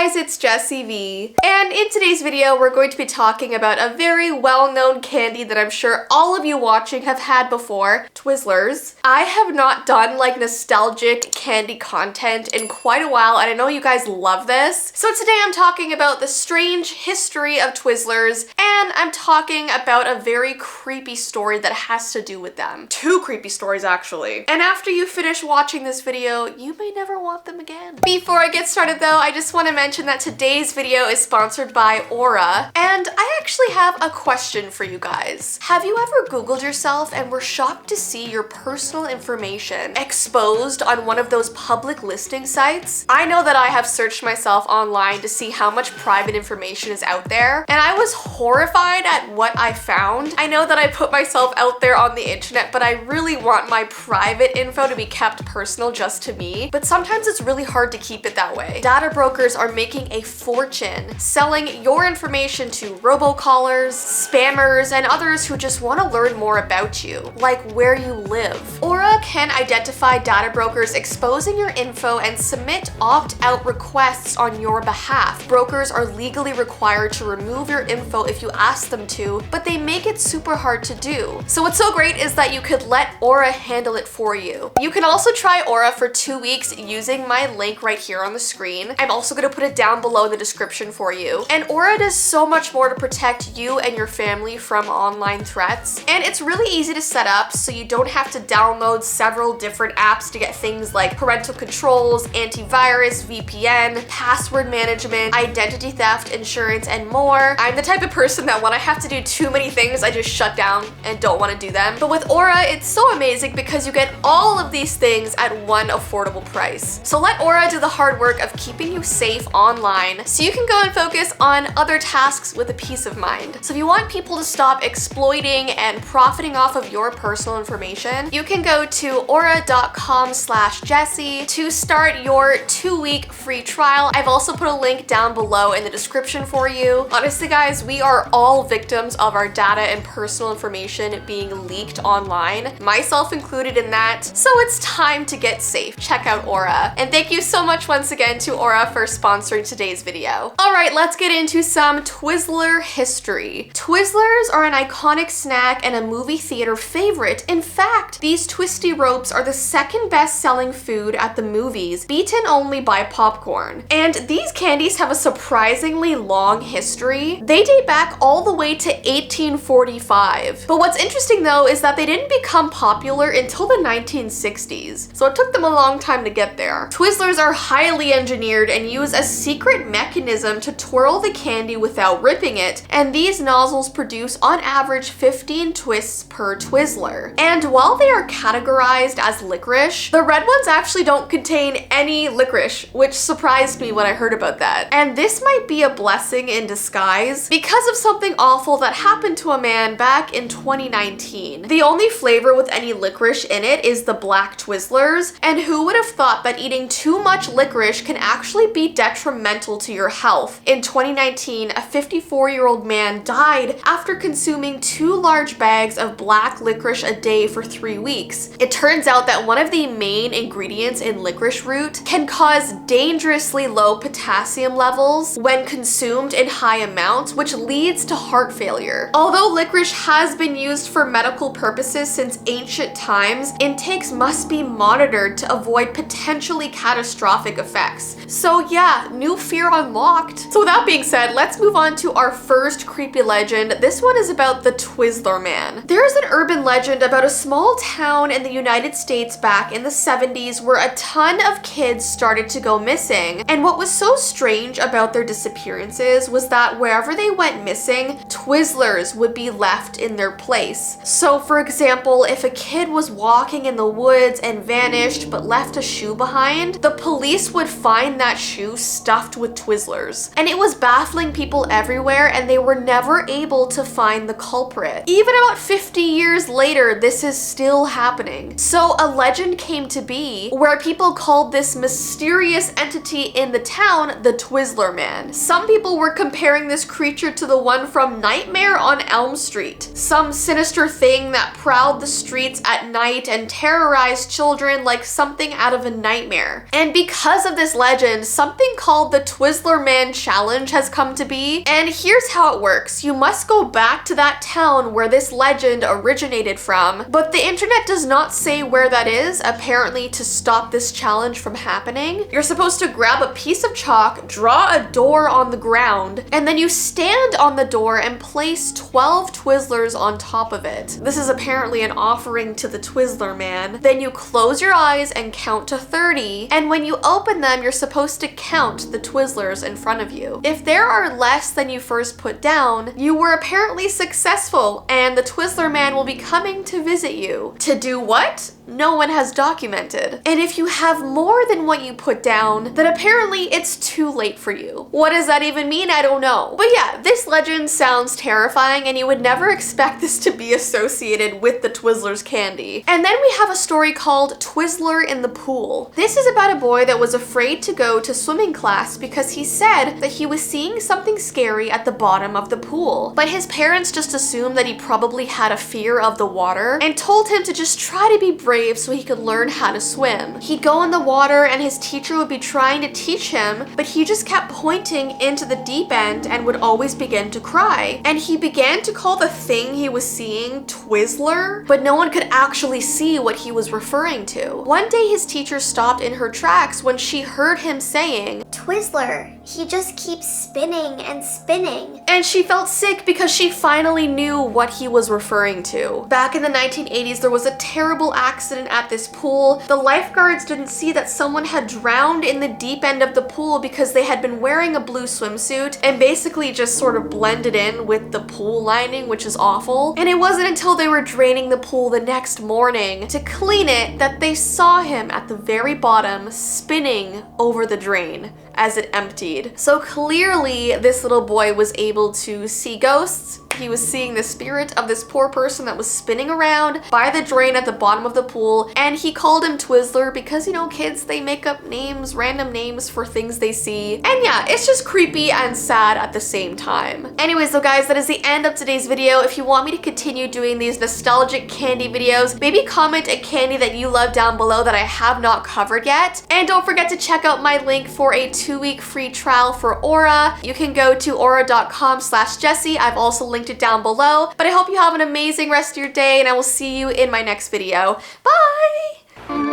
guys, it's Jessii Vee, and in today's video we're going to be talking about a very well-known candy that I'm sure all of you watching have had before, Twizzlers. I have not done like nostalgic candy content in quite a while, and I know you guys love this. So today I'm talking about the strange history of Twizzlers, and I'm talking about a very creepy story that has to do with them. Two creepy stories actually. And after you finish watching this video, you may never want them again. Before I get started though, I just want to mention that today's video is sponsored by Aura, and I actually have a question for you guys. Have you ever Googled yourself and were shocked to see your personal information exposed on one of those public listing sites? I know that I have searched myself online to see how much private information is out there, and I was horrified at what I found. I know that I put myself out there on the internet, but I really want my private info to be kept personal just to me, but sometimes it's really hard to keep it that way. Data brokers are making a fortune selling your information to robocallers, spammers, and others who just want to learn more about you, like where you live. Aura can identify data brokers exposing your info and submit opt-out requests on your behalf. Brokers are legally required to remove your info if you ask them to, but they make it super hard to do. So what's so great is that you could let Aura handle it for you. You can also try Aura for 2 weeks using my link right here on the screen. I'm also going to put it down below in the description for you. And Aura does so much more to protect you and your family from online threats. And it's really easy to set up, so you don't have to download several different apps to get things like parental controls, antivirus, VPN, password management, identity theft, insurance, and more. I'm the type of person that when I have to do too many things, I just shut down and don't want to do them. But with Aura, it's so amazing because you get all of these things at one affordable price. So let Aura do the hard work of keeping you safe online so you can go and focus on other tasks with a peace of mind. So if you want people to stop exploiting and profiting off of your personal information, you can go to aura.com/Jessii to start your 2-week free trial. I've also put a link down below in the description for you. Honestly guys, we are all victims of our data and personal information being leaked online, myself included in that. So it's time to get safe. Check out Aura. And thank you so much once again to Aura for sponsoring today's video. All right, let's get into some Twizzler history. Twizzlers are an iconic snack and a movie theater favorite. In fact, these twisty ropes are the second best-selling food at the movies, beaten only by popcorn. And these candies have a surprisingly long history. They date back all the way to 1845. But what's interesting though is that they didn't become popular until the 1960s. So it took them a long time to get there. Twizzlers are highly engineered and use a secret mechanism to twirl the candy without ripping it, and these nozzles produce on average 15 twists per Twizzler. And while they are categorized as licorice, the red ones actually don't contain any licorice, which surprised me when I heard about that. And this might be a blessing in disguise because of something awful that happened to a man back in 2019. The only flavor with any licorice in it is the black Twizzlers, and who would have thought that eating too much licorice can actually be detrimental to your health? In 2019, a 54-year-old man died after consuming 2 large bags of black licorice a day for 3 weeks. It turns out that one of the main ingredients in licorice root can cause dangerously low potassium levels when consumed in high amounts, which leads to heart failure. Although licorice has been used for medical purposes since ancient times, intakes must be monitored to avoid potentially catastrophic effects. So yeah, new fear unlocked. So with that being said, let's move on to our first creepy legend. This one is about the Twizzler man. There's an urban legend about a small town in the United States back in the 70s where a ton of kids started to go missing. And what was so strange about their disappearances was that wherever they went missing, Twizzlers would be left in their place. So for example, if a kid was walking in the woods and vanished but left a shoe behind, the police would find that shoe stuffed with Twizzlers. And it was baffling people everywhere, and they were never able to find the culprit. Even about 50 years later, this is still happening. So a legend came to be where people called this mysterious entity in the town the Twizzler man. Some people were comparing this creature to the one from Nightmare on Elm Street, some sinister thing that prowled the streets at night and terrorized children like something out of a nightmare. And because of this legend, something called called the Twizzler Man Challenge has come to be, and here's how it works. You must go back to that town where this legend originated from, but the internet does not say where that is, apparently to stop this challenge from happening. You're supposed to grab a piece of chalk, draw a door on the ground, and then you stand on the door and place 12 Twizzlers on top of it. This is apparently an offering to the Twizzler Man. Then you close your eyes and count to 30, and when you open them, you're supposed to count the Twizzlers in front of you. If there are less than you first put down, you were apparently successful, and the Twizzler Man will be coming to visit you. To do what? No one has documented. And if you have more than what you put down, then apparently it's too late for you. What does that even mean? I don't know. But yeah, this legend sounds terrifying, and you would never expect this to be associated with the Twizzlers candy. And then we have a story called Twizzler in the Pool. This is about a boy that was afraid to go to swimming class because he said that he was seeing something scary at the bottom of the pool. But his parents just assumed that he probably had a fear of the water and told him to just try to be brave so he could learn how to swim. He'd go in the water and his teacher would be trying to teach him, but he just kept pointing into the deep end and would always begin to cry. And he began to call the thing he was seeing Twizzler, but no one could actually see what he was referring to. One day his teacher stopped in her tracks when she heard him saying, "Twizzler, he just keeps spinning and spinning." And she felt sick because she finally knew what he was referring to. Back in the 1980s, there was a terrible accident at this pool. The lifeguards didn't see that someone had drowned in the deep end of the pool because they had been wearing a blue swimsuit and basically just sort of blended in with the pool lining, which is awful. And it wasn't until they were draining the pool the next morning to clean it that they saw him at the very bottom spinning over the drain as it emptied. So clearly this little boy was able to see ghosts. He was seeing the spirit of this poor person that was spinning around by the drain at the bottom of the pool, and he called him Twizzler because, you know, kids, they make up names, random names for things they see. And yeah, it's just creepy and sad at the same time. Anyways though guys, that is the end of today's video. If you want me to continue doing these nostalgic candy videos, maybe comment a candy that you love down below that I have not covered yet. And don't forget to check out my link for a 2-week free trial for Aura. You can go to aura.com/Jessii. I've also linked it down below. But I hope you have an amazing rest of your day, and I will see you in my next video. Bye!